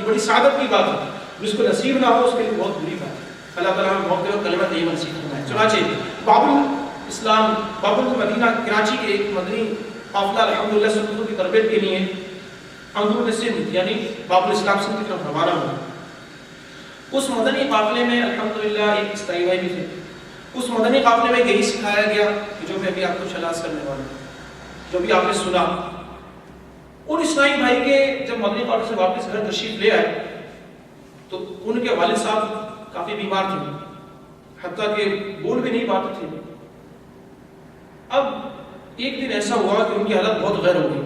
بڑی سعادت کی بات ہے، جس کو نصیب نہ ہو اس کے لیے بہت بری بات ہے۔ اللہ تعالیٰ ہمیں موت کلمہ طیبہ نصیب فرمائے۔ چنانچہ باب الاسلام، باب المدینہ کراچی کے ایک مدنی قافلہ الحمدللہ سنتوں کی تربیت کے لیے اندرون سندھ یعنی باب الاسلام سندھ کی طرف روانہ ہوا۔ اس مدنی قافلے میں الحمدللہ ایک اسلامی بھائی بھی تھے۔ اس مدنی قافلے میں یہی سکھایا گیا کہ جو میں ابھی آپ کو چلاس کرنے والا ہوں، جو بھی آپ نے سنا۔ ان اسلامی بھائی کے جب مدنی قافلے سے واپس گھر تشریف لے آئے تو ان کے والد صاحب کافی بیمار تھے، حتیٰ کہ بول بھی نہیں پاتے تھے۔ اب ایک دن ایسا ہوا کہ ان کی حالت بہت غیر ہو گئی۔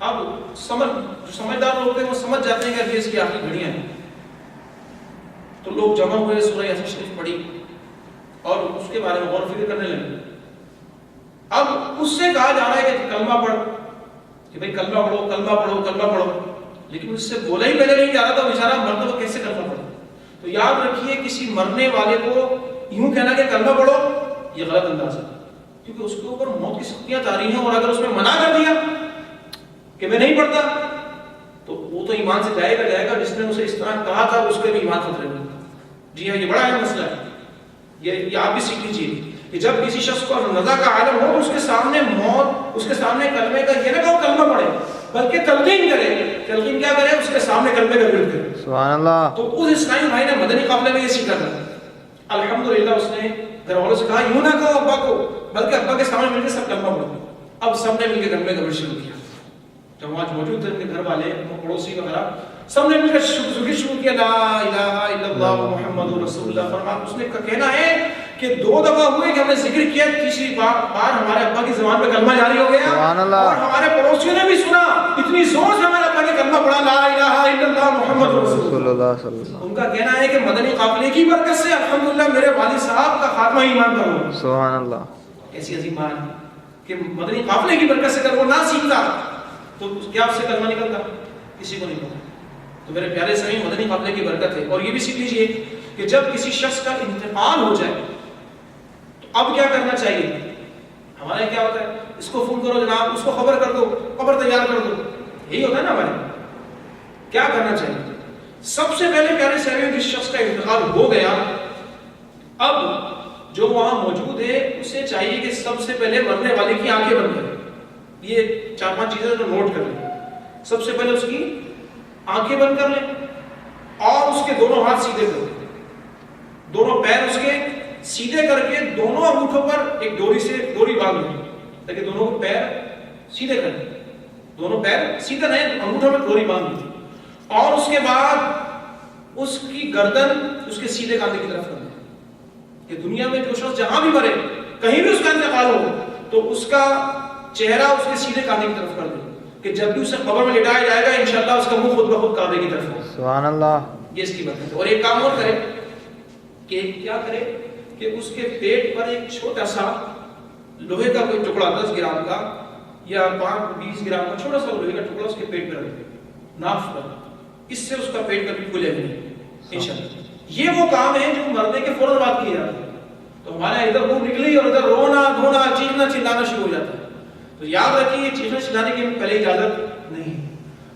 اب جو سمجھدار لوگ تھے وہ سمجھ جاتے ہیں کہ اس کی آخری گھڑیاں ہیں، تو لوگ جمع ہوئے، سورہ یاسین شریف پڑھی اور اس کے بارے میں غور و فکر کرنے لگے۔ اب اس سے کہا جا رہا ہے کہ کلمہ پڑھ، کہ بھائی کلمہ پڑھو کلمہ پڑھو کلمہ پڑھو، لیکن اس سے بولا ہی پہلے نہیں جا رہا تھا بیچارہ مرد کو کیسے کلمہ پڑھو۔ تو یاد رکھیے کسی مرنے والے کو یوں کہنا کہ کلمہ پڑھو یہ غلط انداز ہے، کیونکہ اس کے اوپر موت کی سختیاں طاری ہیں، اور اگر اس میں منع کر دیا کہ میں نہیں پڑھتا تو وہ تو ایمان سے جائے گا جس نے اسے اس طرح کہا تھا اس کے بھی ایمان خطرے میں۔ جی ہاں، یہ بڑا اہم مسئلہ ہے، یہ آپ بھی سیکھ لیجیے کہ جب کسی شخص کو نزا کا عالم ہو اس کے سامنے موت، اس کے سامنے کلمے کا، یہ نہ کہ وہ کلمہ پڑھے بلکہ تلقین کرے۔ تلقین کیا کرے؟ اس کے سامنے کلمے کا ورد کرے۔ سبحان اللہ۔ تو اس اسلامی بھائی نے مدنی قافلے میں یہ سیکھا تھا۔ الحمدللہ اس نے گھر والوں سے کہا یوں نہ کہو ابا کو، بلکہ ابا کے سامنے مل کے سب کلمہ پڑھو۔ اب سب نے مل کے کلمے کا ورد شروع کیا۔ جب وہاں موجود تھے ان کے گھر والے، پڑوسی وغیرہ، سب نے مل کر ذکر شروع کیا، لا الہ الا اللہ محمد رسول اللہ۔ فرما اس نے کہنا ہے کہ 2 دفعہ ہوئے کہ ہم نے ذکر کیا، تیسری بار ہمارے ابا کی زبان پہ کلمہ جاری ہو گیا، اور ہمارے پڑوسیوں نے بھی سنا، اتنی زور سے ہمارے ابا نے کلمہ پڑھا، لا الہ الا اللہ محمد رسول اللہ صلی اللہ۔ ان کا کہنا ہے کہ مدنی قافلے کی برکت سے الحمدللہ میرے والد صاحب کا خاتمہ ایمان پر ہوا۔ سبحان اللہ۔ ایسی عظیم بات ہے کہ مدنی قافلے کی برکت سے اگر وہ نہ سیکھتا تو کیا اس سے کلمہ نکلتا؟ کسی کو نہیں پتا۔ تو میرے پیارے سامعین، مدنی قافلے کی برکت ہے۔ اور یہ بھی سیکھ لیجئے کہ جب کسی شخص کا انتقال ہو جائے تو اب کیا کرنا چاہیے۔ ہمارے کیا ہوتا ہے، اس کو فون کرو جناب، اس کو خبر کر دو، خبر تیار کر دو، یہی ہوتا ہے نا ہمارے۔ کیا کرنا چاہیے؟ سب سے پہلے پیارے سامعین، جس شخص کا انتقال ہو گیا، اب جو وہاں موجود ہے اسے چاہیے کہ سب سے پہلے مرنے والے کی آنکھیں بند کرے۔ یہ 4-5 چیزیں جو نوٹ کر لیں۔ سب سے پہلے اس کی آنکھیں بند کر لیں اور اس کے دونوں ہاتھ سیدھے کر دیں، دونوں پیر اس کے سیدھے کر کے دونوں انگوٹھوں پر ایک ڈوری باندھ دیں تاکہ دونوں پیر سیدھے کر دیں، دونوں پیر سیدھے نہیں، انگوٹھوں میں ڈوری باندھ دیں، اور اس کے بعد اس کی گردن اس کے سیدھے کاندھے کی طرف کر دیں کہ دنیا میں جو شخص جہاں بھی مرے، کہیں بھی اس کا انتقال ہو تو اس کا چہرہ اس کے سیدھے کاندھے کی طرف کر دیں کہ جب بھی اسے قبر میں لٹایا جائے گا انشاءاللہ اس کا منہ خود بخود کعبے کی طرف ہو۔ سبحان اللہ۔ یہ اس کی برکت ہے۔ اور ایک کام اور کرے کہ کیا کرے کہ اس کے پیٹ پر ایک چھوٹا سا لوہے کا کوئی ٹکڑا 10 گرام کا یا 20 گرام کا چھوٹا سا لوہے کا ٹکڑا اس کے پیٹ پر رکھے، ناف پر، اس سے اس کا پیٹ کبھی کھلے نہیں انشاءاللہ۔ یہ وہ کام ہے جو مرنے کے فوراً بعد کیا جاتا ہے۔ تو ہمارا ادھر منہ نکلی اور ادھر رونا دھونا چیخنا چلانا شروع ہو جاتا ہے، تو یاد رکھیے چیخنے چلانے کی پہلے اجازت نہیں۔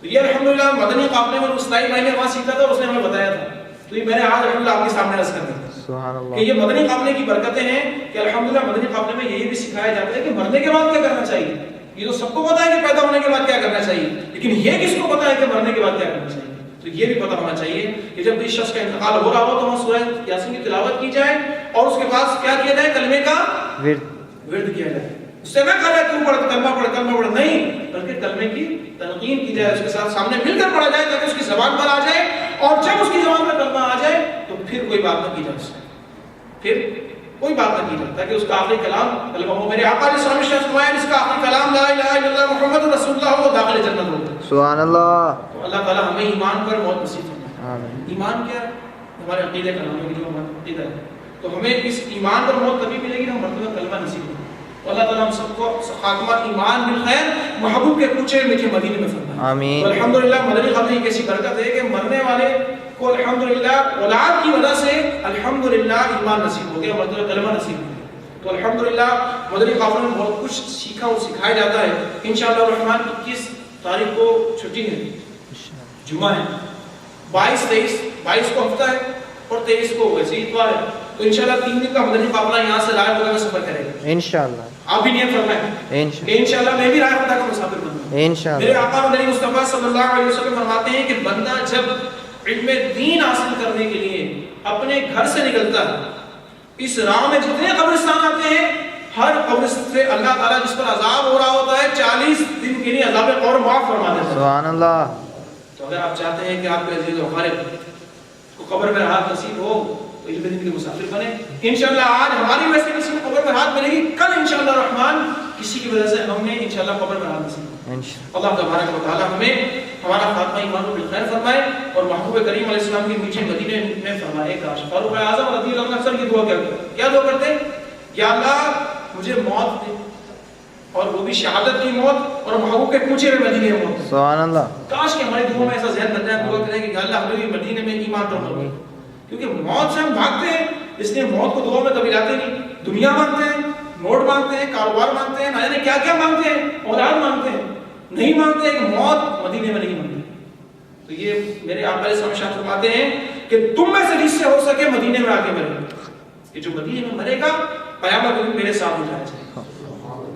تو یہ الحمدللہ مدنی قافلے میں اسلامی بھائی نے وہاں سیکھا تھا، اس نے ہمیں بتایا تھا، تو یہ میں نے آج الحمدللہ آپ کے سامنے عرض کر دیا سبحان اللہ کہ یہ مدنی قافلے کی برکتیں ہیں کہ الحمدللہ مدنی قافلے میں یہی بھی سکھایا جاتا ہے کہ مرنے کے بعد کیا کرنا چاہیے۔ یہ تو سب کو پتا ہے کہ پیدا ہونے کے بعد کیا کرنا چاہیے، لیکن یہ کس کو پتا ہے کہ مرنے کے بعد کیا کرنا چاہیے۔ تو یہ بھی پتا ہونا چاہیے کہ جب اس شخص کا انتقال ہو رہا ہو تو وہاں سورہ یاسین کی تلاوت کی جائے اور اس کے بعد کیا کیا جائے، کلمے کا ورد کیا جائے۔ اس سے نہ کہا جائے تو پڑھ کلمہ پڑھ نہیں، بلکہ کلمے کی تلقین کی جائے، اس کے ساتھ سامنے مل کر پڑھا جائے تاکہ اس کی زبان پر آ جائے، اور جب اس کی زبان پر کلمہ آ جائے تو پھر کوئی بات نہ کی جائے، اس سے پھر کوئی بات نہ کی جائے تاکہ اس کا آخری کلام کلمہ ہو۔ میرے آقا علیہ السلام نے فرمایا جس کا آخری کلام لا الہ الا اللہ محمد رسول اللہ ہو داخل جنت ہو۔ سبحان اللہ۔ تو اللہ تعالی ہمیں ایمان پر موت نصیب فرمائے۔ آمین۔ ایمان کیا ہے؟ ہمارے عقیدے کا نام ہے، جو ہمارا عقیدہ ہے، تو ہمیں اس ایمان پر موت تبھی ملے گی جب مرتبہ کلمہ نصیب ہو۔ اللہ تعالیٰ ہم سب کو خاتمہ ایمان بالخیر محبوب کے کوچے میٹھے مدینے میں فرمائے۔ آمین۔ الحمدللہ مدنی قافلے کی ایسی برکت ہے کہ مرنے والے کو الحمدللہ اولاد کی وجہ سے الحمدللہ ایمان نصیب ہو گیا، مرتبہ کلمہ نصیب ہو گیا۔ تو الحمدللہ مدنی قافلے میں بہت کچھ سیکھا اور سکھایا جاتا ہے۔ انشاءاللہ الرحمن 21 تاریخ کو چھٹی ہے، جمعہ ہے، 22 کو ہفتہ ہے اور 23 کو ویسے اتوار ہے، تو انشاءاللہ 3 دن کا مدنی قافلہ یہاں سے رائے خدا میں سفر کرے گا انشاءاللہ. آپ بھی نیت فرمائیں کہ انشاءاللہ میں بھی رائے خدا کا مسافر بنوں انشاءاللہ. میرے آقا مدنی مصطفیٰ صلی اللہ علیہ وسلم فرماتے ہیں کہ بندہ جب علم دین حاصل کرنے کے لیے اپنے گھر سے نکلتا ہے، اس راہ میں جتنے قبرستان آتے ہیں، ہر قبرستان سے اللہ تعالیٰ جس پر عذاب ہو رہا ہوتا ہے 40 دن کے لیے عذاب قبر معاف فرما دیتا ہے. سبحان اللہ. تو اگر آپ چاہتے ہیں کہ آپ کے عزیز و اقارب کو قبر میں راحت نصیب ہو تو علم دین کے مسافر بنے. انشاءاللہ آج ہماری وجہ سے کسی کو قبر میں راحت ملے گی، کل انشاءاللہ الرحمن کسی کی وجہ سے ہم نے انشاءاللہ قبر میں راحت نصیب ہوگی. اللہ تبارک و تعالی ہمیں ہمارا خاتمہ ایمان و بالخیر فرمائے اور محبوب کریم علیہ السلام کے میٹھے مدینے میں فرمائے. کاش فاروق اعظم رضی اللہ عنہ اکثر یہ دعا کیا دعا کرتے، یا اللہ مجھے موت دے اور وہ بھی شہادت کی موت اور محبوب کے پوچھے ہوئے مدینے میں موت. سبحان اللہ. کاش کہ ہماری دعاؤں میں ایسا ذہن بن جائے، دعا کریں کہ یا اللہ ہمیں بھی مدینے میں ایمان پر کرو، کیونکہ موت سے ہم بھاگتے ہیں، اس لیے موت کو دعا میں کبھی لاتے نہیں. دنیا مانگتے ہیں، نوٹ مانگتے ہیں، کاروبار مانگتے ہیں، نہ جانے کیا کیا مانگتے ہیں، اولاد مانگتے ہیں، نہیں مانگتے کہ موت مدینے میں نہیں مانگتے. تو یہ میرے آقا علیہ السلام فرماتے ہیں کہ تم میں سے جس سے ہو سکے مدینے میں آ کے مرے، کہ جو مدینے میں مرے گا قیامت میں میرے ساتھ اٹھایا جائے.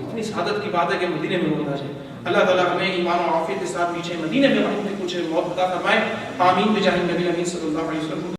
اتنی سعادت کی بات ہے کہ مدینے میں ہوتا ہے. اللہ تعالیٰ ہمیں ایمان و عافیت کے ساتھ پیچھے مدینے میں محبوب کی کچھ موت عطا فرمائے. آمین بجاہ النبی صلی اللہ علیہ وسلم.